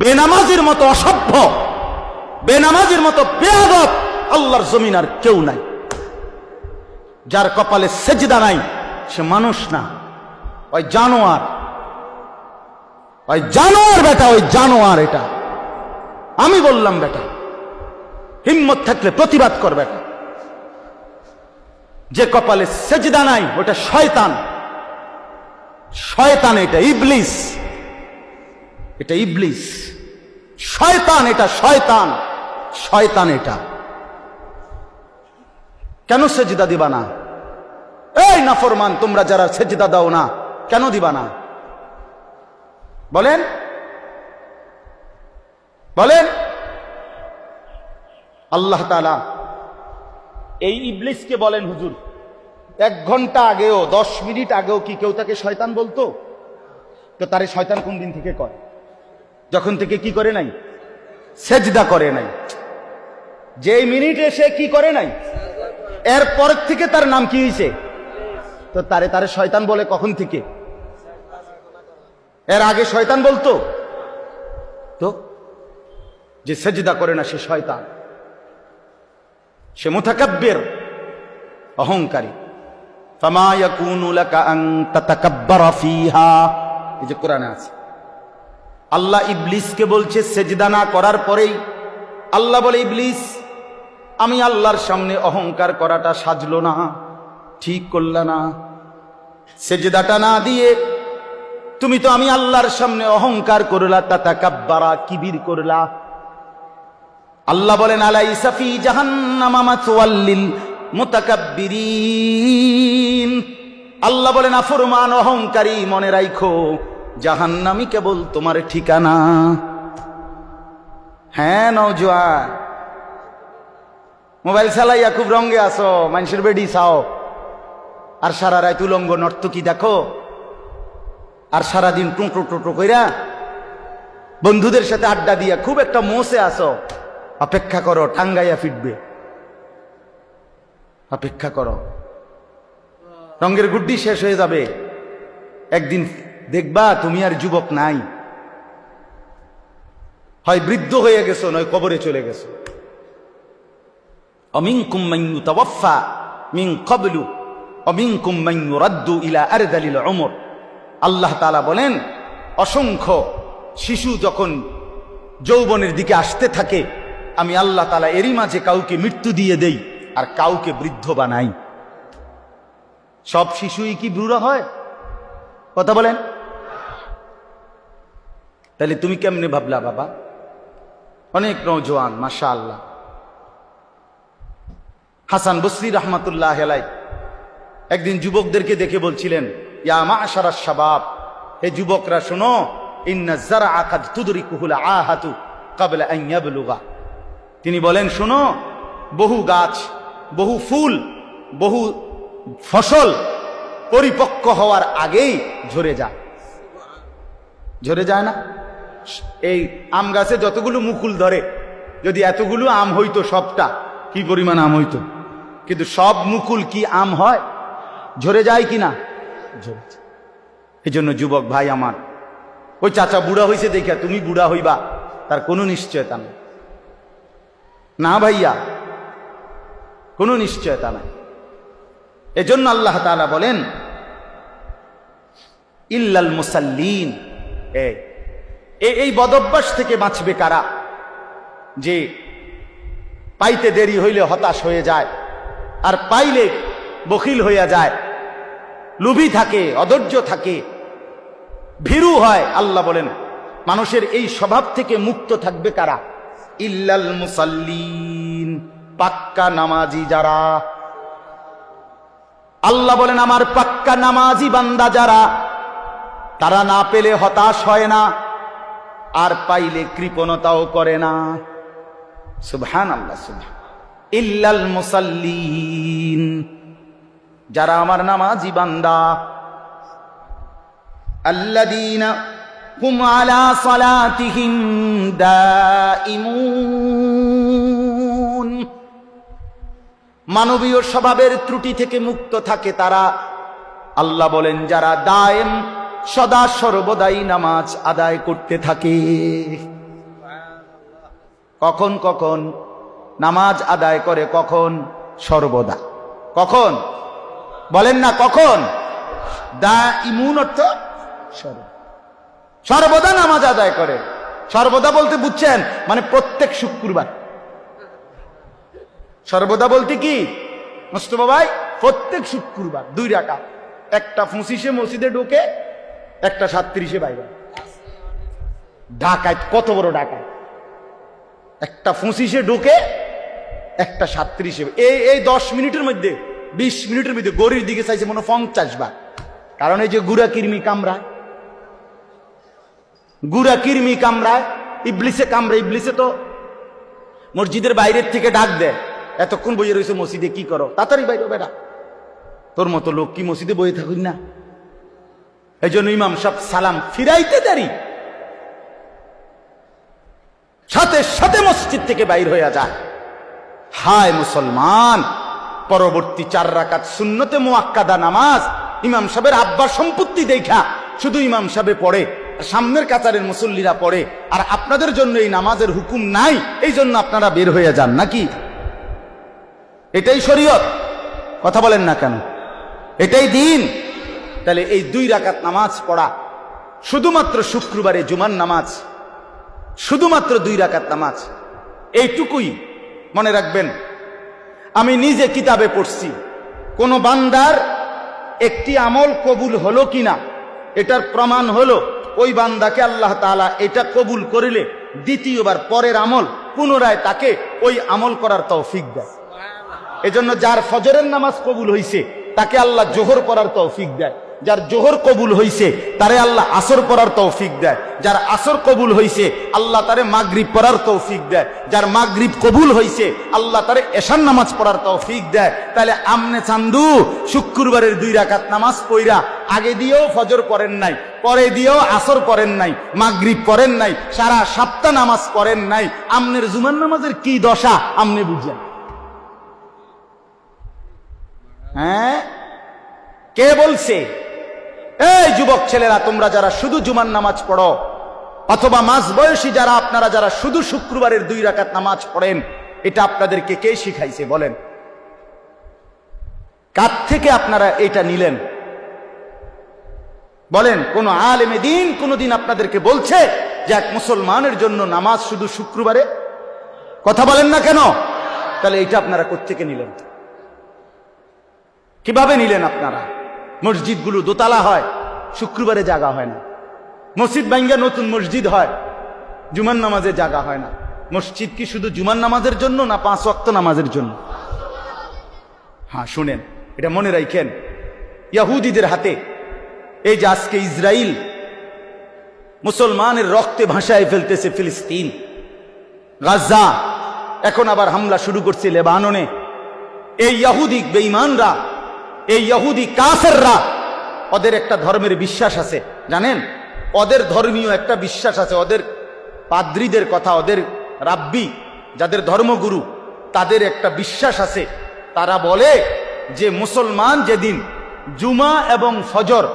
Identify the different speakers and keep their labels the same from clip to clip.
Speaker 1: বেনামাজির মতো অসভ্য, বেনামাজির মতো বেয়াদব আল্লাহর জমিন আর কেউ নাই। যার কপালে সেজদা নাই সে মানুষ না, ওই জানোয়ার, ওই জানোয়ার বেটা, ওই জানোয়ার। এটা আমি বললাম বেটা, হিম্মত থাকলে প্রতিবাদ কর বেটা। যে কপালে সেজদা নাই ওটা শয়তান, শয়তান, এটা ইবলিস, এটা ইবলিস, শয়তান, এটা শয়তান, শয়তান। এটা কেন সেজদা দিবা না? এই নাফরমান, তোমরা যারা সেজদা দাও না কেন দিবা না বলেন, বলেন। আল্লাহ তাআলা এই ইবলিসকে বলেন, হুজুর 1 ঘন্টা আগেও 10 মিনিট আগেও কি কেউ তাকে শয়তান বলতো? তো তারে শয়তান কোন দিন থেকে করে? যখন থেকে কি করে নাই? সেজদা করে নাই। যেই মিনিটে সে কি করে নাই, এরপর থেকে তার নাম কি হয়েছে? তো তারে শয়তান বলে কখন থেকে? এর আগে শয়তান বলতো? তো যে সেজদা করে না সে শয়তান, সে মুতাকাব্বির, অহংকারী। ফামা ইয়াকুনু লাকা আন তাতাকাব্বারা ফিহা, এই যে কোরআনে আছে। আল্লাহ ইবলিসকে বলছে সেজদা না করার পরেই আল্লাহ বলে, ইবলিস আমি আল্লাহর সামনে অহংকার করাটা সাজলো না, ঠিক করলা না। সেজদাটা না দিয়ে তুমি তো আমি আল্লাহর সামনে অহংকার করলা, তাতাকাব্বারা, কিবির করলা। আল্লাহ বলেন, আলাইসা ফি জাহান্নামা মাতওয়াল লিল মুতাকাব্বিরিন। আল্লাহ বলেন, নাফরমান অহংকারী, মনে রাখো জাহান্নামই কেবল তোমার ঠিকানা। হ্যাঁ নওজোয়ান, মোবাইল চালাইয়া খুব রঙে আসো, মানুষের বেডি চাও, আর সারা রাত উলঙ্গ নর্তকী দেখো, আর সারাদিন টুঁটো টুটো কইরা বন্ধুদের সাথে আড্ডা দিয়া খুব একটা মোসে আসো। অপেক্ষা করো, টাঙ্গাইয়া ফিটবে, অপেক্ষা করো। রঙের গুড্ডি শেষ হয়ে যাবে, একদিন দেখবা তুমি আর যুবক নাই, হয় বৃদ্ধ হয়ে গেছো, নয় কবরে চলে গেছো। অমিনকুম মান ইউতাওয়াফা মিন ক্বাবলু অমিনকুম মান ইউরাদ্দু ইলা আরযালিল উমর। আল্লাহ তাআলা বলেন, অসংখ্য শিশু যখন যৌবনের দিকে আসতে থাকে, আমি আল্লাহ তাআলা এরই মাঝে কাউকে মৃত্যু দিয়ে দেই আর কাউকে বৃদ্ধ বানাই। সব শিশুই কি বুড়া হয়? কথা বলেন। তাহলে তুমি কেমনে ভাবলা বাবা? অনেক নওজোয়ান মাশাআল্লাহ। হাসান বসরি রহমাতুল্লাহ আলাইহি একদিন যুবকদেরকে দেখে বলছিলেন, ইয়া মা'শারাশ শাবাব, হে যুবকরা শোনো, ইন্না যারআ কাদ তুদরিকুহুল আহাতু ক্বাবলা আন ইয়াবলুগা। তিনি বলেন, শোনো, বহু গাছ, বহু ফুল, বহু ফসল পরিপক্ক হওয়ার আগেই ঝরে যায়। ঝরে যায় না? এই আম গাছে যতগুলো মুকুল ধরে, যদি এতগুলো আম হইতো, সবটা কি পরিমাণ আম হইতো, কিন্তু সব মুকুল কি আম হয়? ঝরে যায় কি না? এই জন্য যুবক ভাই আমার, ওই চাচা বুড়া হইছে দেখা তুমি বুড়া হইবা তার কোনো নিশ্চয়তা নেই। না ভাইয়া, কোনো নিশ্চয়তা নাই। এজন্য আল্লাহ তাআলা বলেন, ইল্লাল মুসাল্লিন। এই বদভ্যাস থেকে বাঁচবে কারা? যে পাইতে দেরি হইলে হতাশ হয়ে যায়, আর পাইলে বখিল হইয়া যায়, লোভী থাকে, অধৈর্য থাকে, ভীরু হয়। আল্লাহ বলেন, মানুষের এই স্বভাব থেকে মুক্ত থাকবে কারা? ইল্লাল মুসাল্লিন, পাক্কা নামাজি যারা। আল্লাহ বলেন, আমার পাক্কা নামাজি বান্দা যারা, তারা না পেলে হতাশ হয় না, আর পাইলে কৃপণতাও করে না। সুবহানাল্লাহ, সুবহান। ইল্লাল মুসাল্লিন, যারা আমার নামাজি বান্দা। আল্লাযীনা হুম আলা সালাতিহিম দাইমুন, মানবীয় স্বভাবের ত্রুটি থেকে মুক্ত থাকে তারা। আল্লাহ বলেন, যারা দায়েম, সদা সর্বদাই নামাজ আদায় করতে থাকে। কখন কখন নামাজ আদায় করে, কখন? সর্বদা। কখন বলেন না? কখন? দা ইমুন অর্থ সর্বদা নামাজ আদায় করে। সর্বদা বলতে বুঝছেন মানে প্রত্যেক শুক্রবার। সর্বদা বলতে কি মুস্তফা ভাই? প্রত্যেক শুক্রবার 2 রাকাত, একটা 25-এ মসজিদে ঢোকে, একটা 37-এ বাইরে। ঢাকায় কত বড় ঢাকায়! একটা 25-এ ঢোকে, একটা 37-এ। এই 10 মিনিটের মধ্যে 20 মিনিটের মধ্যে গড়ির দিকে চাইছে মনে 50 বার। কারণ এই যে গুড়া কিরমি কামড়ায়, গুড়া কিরমি কামড়ায়, ইবলিসে কামড়ায়। ইবলিসে তো মসজিদের বাইরের থেকে ডাক দেয়, এতক্ষণ বইয়ে রয়েছে মসজিদে, কি করো? তাড়াতাড়ি বাইরে বেটা, তোর মতো লোক কি মসজিদে বইয়ে থাকুন না? এই জন্য ইমাম সাহেব সালাম ফিরাইতে দেরি, সাথে সাথে মসজিদ থেকে বাইর হয়ে যায়। হায় মুসলমান, পরবর্তী 4 রাকাত সুন্নতে মুআক্কাদা নামাজ ইমাম সাহেবের আব্বার সম্পত্তি দেখা শুধু ইমাম সাহেবে পড়ে, সামনের কাতারের মুসল্লিরা পড়ে, আর আপনাদের জন্য এই নামাজের হুকুম নাই, এই জন্য আপনারা বের হয়ে যান নাকি? এটাই শরীয়ত? কথা বলেন না কেন? এটাই দিন? তাহলে এই 2 রাকাত নামাজ পড়া, শুধুমাত্র শুক্রবারে জুমার নামাজ, শুধুমাত্র 2 রাকাত নামাজ, এইটুকুই মনে রাখবেন। আমি নিজে কিতাবে পড়ছি, কোন বান্দার একটি আমল কবুল হলো কিনা এটার প্রমাণ হলো ওই বান্দাকে আল্লাহ তাআলা এটা কবুল করিলে দ্বিতীয়বার পরের আমল পুনরায় তাকে ওই আমল করার তৌফিক দেয়। এজন্য যার ফজরের নামাজ কবুল হইছে তাকে আল্লাহ জোহর পড়ার তৌফিক দেয়, যার জোহর কবুল হইছে তারে আল্লাহ আসর পড়ার তৌফিক দেয়, যার আসর কবুল হইছে আল্লাহ তারে মাগরিব পড়ার তৌফিক দেয়, যার মাগরিব কবুল হইছে আল্লাহ তারে এশার নামাজ পড়ার তৌফিক দেয়। তাহলে আমনে চান্দু শুক্রবারের 2 রাকাত নামাজ পইরা আগে দিয়েও ফজর পড়েন নাই, পরে দিয়েও আসর পড়েন নাই, মাগরিব পড়েন নাই, সারা সপ্তাহ নামাজ পড়েন নাই, আমনের জুমার নামাজের কি দশা আমনে বুঝেন? হ্যাঁ, কে বলছে? এই যুবক ছেলেরা, তোমরা যারা শুধু জুমার নামাজ পড়ো, অথবা মাঝ বয়সী যারা, আপনারা যারা শুধু শুক্রবারের 2 রাকাত নামাজ পড়েন, এটা আপনাদেরকে কে শিখাইছে বলেন? কার থেকে আপনারা এটা নিলেন বলেন? কোন আলেমে দ্বীন কোনদিন আপনাদেরকে বলছে যে এক মুসলমানের জন্য নামাজ শুধু শুক্রবারে? কথা বলেন না কেন? তাহলে এটা আপনারা কোত্থেকে নিলেন? কিভাবে নিলেন আপনারা? মসজিদগুলো দোতলা হয়, শুক্রবারে জায়গা হয় না। মসজিদ ভাঙ্গা নতুন মসজিদ হয়, জুমার নামাজে জায়গা হয় না। মসজিদ কি শুধু জুমার নামাজের জন্য না 5 ওয়াক্ত নামাজের জন্য? হ্যাঁ, শুনেন, এটা মনে রাখেন। ইহুদিদের হাতে এই যে আজকে ইসরায়েল মুসলমানের রক্তে ভাসায় ফেলতেছে ফিলিস্তিন, গাজা, এখন আবার হামলা শুরু করছে লেবাননে। এই ইহুদি বেঈমানরা, এই ইহুদি কাফেররা, ওদের একটা ধর্মের বিশ্বাস আছে জানেন? ওদের ধর্মীয় একটা বিশ্বাস আছে। ওদের পাদ্রীদের কথা, ওদের রাব্বি যাদের ধর্মগুরু, তাদের একটা বিশ্বাস আছে। তারা বলে যে মুসলমান যেদিন জুমা এবং ফজর,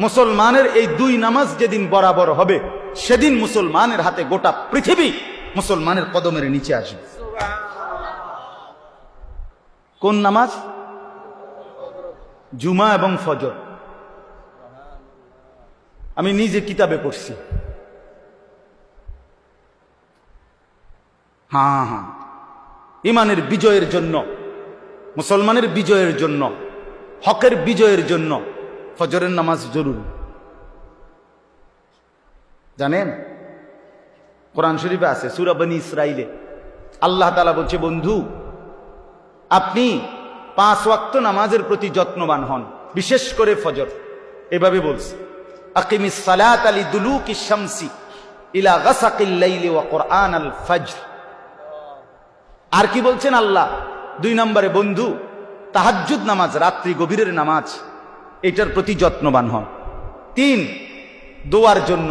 Speaker 1: মুসলমানের এই 2 নামাজ যেদিন বরাবর হবে, সেদিন মুসলমানের হাতে গোটা পৃথিবী মুসলমানের কদমের নিচে আসবে। কোন নামাজ? জুমা এবং ফজর। আমি নিজে কিতাবে পড়ছি। হ্যাঁ হ্যাঁ, ইমানের বিজয়ের জন্য, মুসলমানের বিজয়ের জন্য, হকের বিজয়ের জন্য ফজরের নামাজ জরুরি। জানেন, কোরআন শরীফে আছে, সূরা বনী ইসরাইলে আল্লাহ তাআলা বলছে, বন্ধু আপনি 5 ওয়াক্ত নামাজের প্রতি যত্নবান হন, বিশেষ করে ফজর। এভাবে বলছে, আকিমিস সালাতা লিদুলুকিশ শামসি ইলা গাসাকিল লাইলি ওয়া কুরআনাল ফজর। আর কি বলছেন আল্লাহ? 2 নম্বরে, বন্ধু তাহাজ্জুদ নামাজ, রাত্রি গভীরের নামাজ, এটার প্রতি যত্নবান হন। 3, দোয়ার জন্য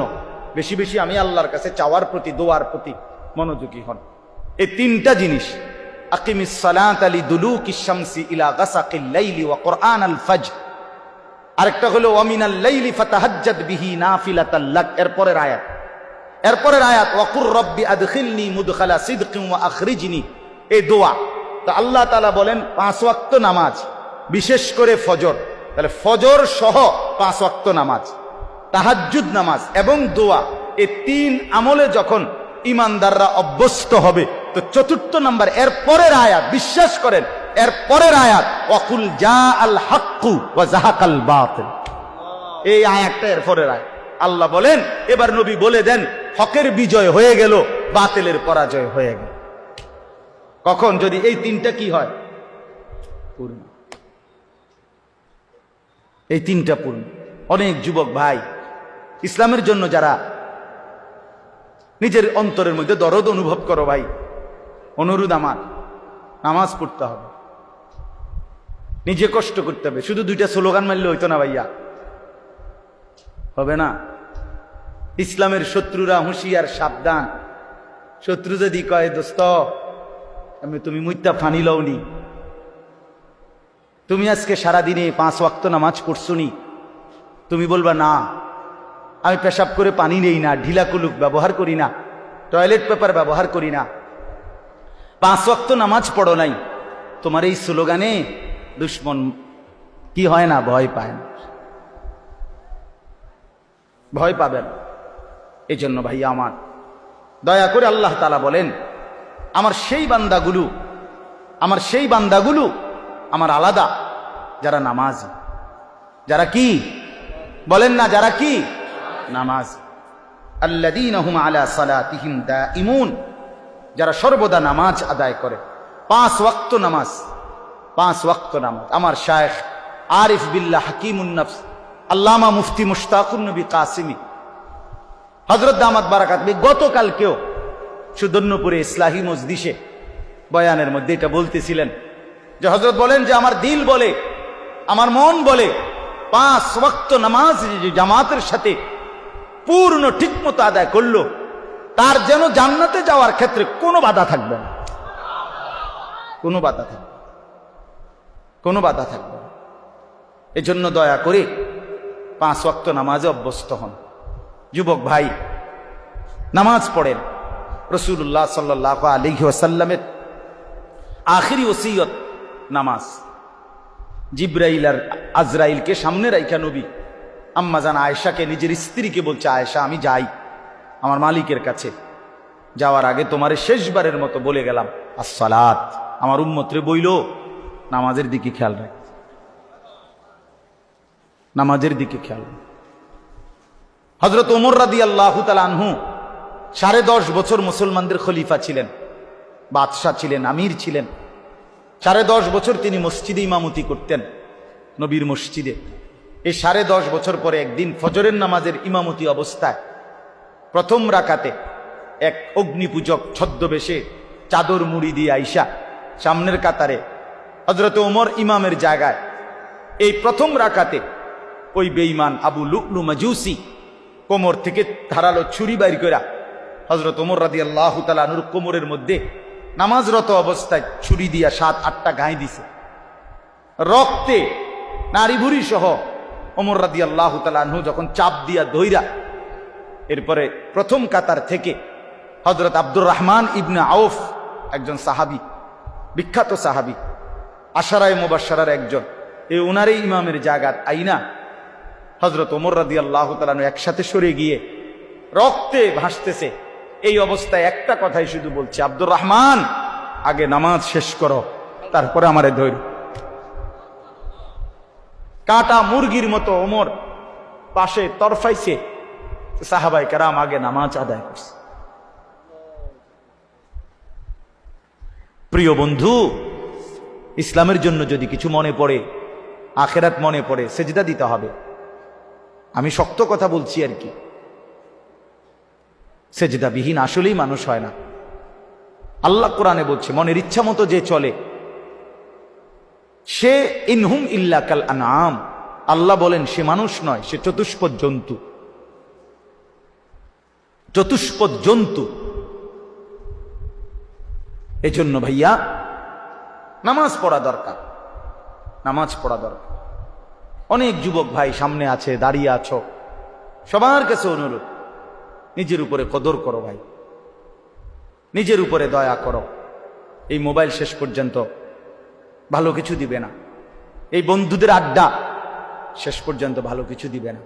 Speaker 1: বেশি বেশি আমি আল্লাহর কাছে চাওয়ার প্রতি, দোয়ার প্রতি মনোযোগী হন। এই 3টা জিনিস, আকিমিস সালাতা লিদুলুকিশ শামসি ইলা গাসাকিল লাইলি ওয়া কুরআনাল ফজর। আরেকটা হলো ওয়া মিনাল লাইলি ফাতাহাজ্জাদ বিহি নাফিলাতাল লাক, এর পরের আয়াত। এরপরের আয়াত ওয়াকুর রব্বি আদখিলনি মুদখালা সিদকিন ওয়া আখরিজনি, এই দোয়া। তো আল্লাহ তাআলা বলেন 5 ওয়াক্ত নামাজ, বিশেষ করে ফজর, তাহলে ফজর সহ 5 ওয়াক্ত নামাজ, তাহাজ্জুদ নামাজ এবং দোয়া, এই 3 আমলে যখন ইমানদাররা অভ্যস্ত হবে, তো 4 নাম্বার এর পরের আয়াত, বিশ্বাস করেন এর পরের আয়াত ওয়াকুল জাআল হাক্কু ওয়া যাহাকাল বাতিল, এই আয়াতটা এর পরের আয়াত। আল্লাহ বলেন এবার নবী বলে দেন হকের বিজয় হয়ে গেল, বাতিলের পরাজয় হয়ে গেল। কখন? যদি এই 3টা কি হয়? পূর্ণ। এই 3টা পূর্ণ। অনেক যুবক ভাই ইসলামের জন্য যারা নিজের অন্তরের মধ্যে দরদ অনুভব করো ভাই, অনুরোধ আমার, নামাজ পড়তে হবে, নিজে কষ্ট করতে হবে। শুধু 2টা স্লোগান মারলে হইতো না ভাইয়া, হবে না। ইসলামের শত্রুরা হুঁশিয়ার, সাবধান। শত্রু যদি কয় দোস্ত তুমি মুইতা ফানি লওনি, তুমি আজকে সারাদিনে 5 ওয়াক্ত নামাজ পড়ছো নি, তুমি বলবা না আমি পেশাব করে পানি নেই না, ঢিলা কুলুক ব্যবহার করি না, টয়লেট পেপার ব্যবহার করি না, 5 ওয়াক্ত নামাজ পড়ো নাই, তোমার এই স্লোগানে দুশ্মন কি হয় না? ভয় পায় না, ভয় পাবেন। এই জন্য ভাইয়া আমার, দয়া করে আল্লাহ তাআলা বলেন আমার সেই বান্দাগুলো আমার আলাদা, যারা নামাজি, যারা কি বলেন না, যারা কি নামাজ, আল্লাযীনা হুম আলা সালাতিহিম দাঈমুন, যারা সর্বদা নামাজ আদায় করে। 5 ওয়াক্ত নামাজ, 5 ওয়াক্ত নামাজ। আমার শায়েখ আরিফ বিল্লাহ হাকিমুন নফস আল্লামা মুফতি মুশতাকুন নবী কাসিমি হযরত দামাত বারাকাত গতকালকেও সুদর্ণপুরে ইসলাহি মজলিসে বয়ানের মধ্যে এটা বলতেছিলেন যে হযরত বলেন যে আমার দিল বলে, আমার মন বলে 5 ওয়াক্ত নামাজ যে জামাতের সাথে পূর্ণ ঠিকমতো আদায় করলো, তার যেন জান্নাতে যাওয়ার ক্ষেত্রে কোনো বাধা থাকবে না, কোনো বাধা থাকবে, কোনো বাধা থাকবে না। এজন্য দয়া করে 5 ওয়াক্ত নামাজে অভ্যস্ত হন। যুবক ভাই নামাজ পড়েন। রাসূলুল্লাহ সাল্লাল্লাহু আলাইহি ওয়াসাল্লামের আখিরি ওসিয়ত নামাজ। জিবরাইল আর আজরাইলকে সামনে রাইখা নবী আম্মা জান আয়েশাকে, নিজের স্ত্রীকে বলছে, আয়েশা আমি যাই আমার মালিকের কাছে, যাওয়ার আগে তোমারে শেষবারের মতো বলে গেলাম আসসালাত। আমার উম্মতরে বইল নামাজের দিকে খেয়াল রাখ, নামাজের দিকে খেয়াল। হযরত ওমর রাদিয়াল্লাহু তাআলা আনহু 10.5 বছর মুসলমানদের খলিফা ছিলেন, বাদশাহ ছিলেন, আমির ছিলেন। 10.5 বছর তিনি মসজিদে ইমামতি করতেন, নবীর মসজিদে। এই 10.5 বছর পরে একদিন ফজরের নামাজের ইমামতি অবস্থায় প্রথম রাকাতে এক অগ্নিপূজক ছদ্মবেশে চাদর মুড়ি দিয়ে আইসা সামনের কাতারে হযরত ওমর ইমামের জায়গায়, এই প্রথম রাকাতে ওই বেঈমান আবু লুলু মাজুসি কোমর থেকে ধারালো ছুরি বাইর কইরা হযরত ওমর রাদিয়াল্লাহু তাআলা আনহুর কোমরের মধ্যে নামাজরত অবস্থায় ছুরি দিয়া 7-8টা গায়ে দিছে। রক্তে নারী ভুরি সহ ওমর রাদিয়াল্লাহু তাআলা আনহু যখন চাপ দিয়া ধইরা, এরপরে প্রথম কাতার থেকে হযরত আব্দুর রহমান ইবনে আউফ, একজন সাহাবী, বিখ্যাত সাহাবী, আশারায়ে মুবাশশারার একজন, এই ওনারই ইমামের জায়গাত আইনা হযরত ওমর রাদিয়াল্লাহু তাআলা আনহু একসাথে সরে গিয়ে রক্তে ভাসতেছে। এই অবস্থায় একটা কথাই শুধু বলছে, আব্দুর রহমান আগে নামাজ শেষ করো, তারপরে আমারে ধৈর্য। কাটা মুরগির মতো ওমর পাশে তরফাইছে, সাহাবায়ে কেরাম আগে নামাজ আদায় করছে। প্রিয় বন্ধু, ইসলামের জন্য যদি কিছু মনে পড়ে, আখেরাত মনে পড়ে, সেজদা দিতে হবে। আমি শক্ত কথা বলছি আর কি, সেজদাবিহীন আসলেই মানুষ হয় না। আল্লাহ কোরআনে বলছে মনের ইচ্ছা মতো যে চলে সে ইনহুম ইল্লা কাল আনআম, আল্লাহ বলেন সে মানুষ নয়, সে চতুষ্পদ জন্তু। চতুষ্পদ জন্তু। এজন্য ভাইয়া নামাজ পড়া দরকার, নামাজ পড়া দরকার। অনেক যুবক ভাই সামনে আছে, দাঁড়িয়ে আছো, সবার কাছে অনুরোধ নিজের উপরে কদর করো ভাই, নিজের উপরে দয়া করো। এই মোবাইল শেষ পর্যন্ত ভালো কিছু দিবে না, এই বন্ধুদের আড্ডা শেষ পর্যন্ত ভালো কিছু দিবে না।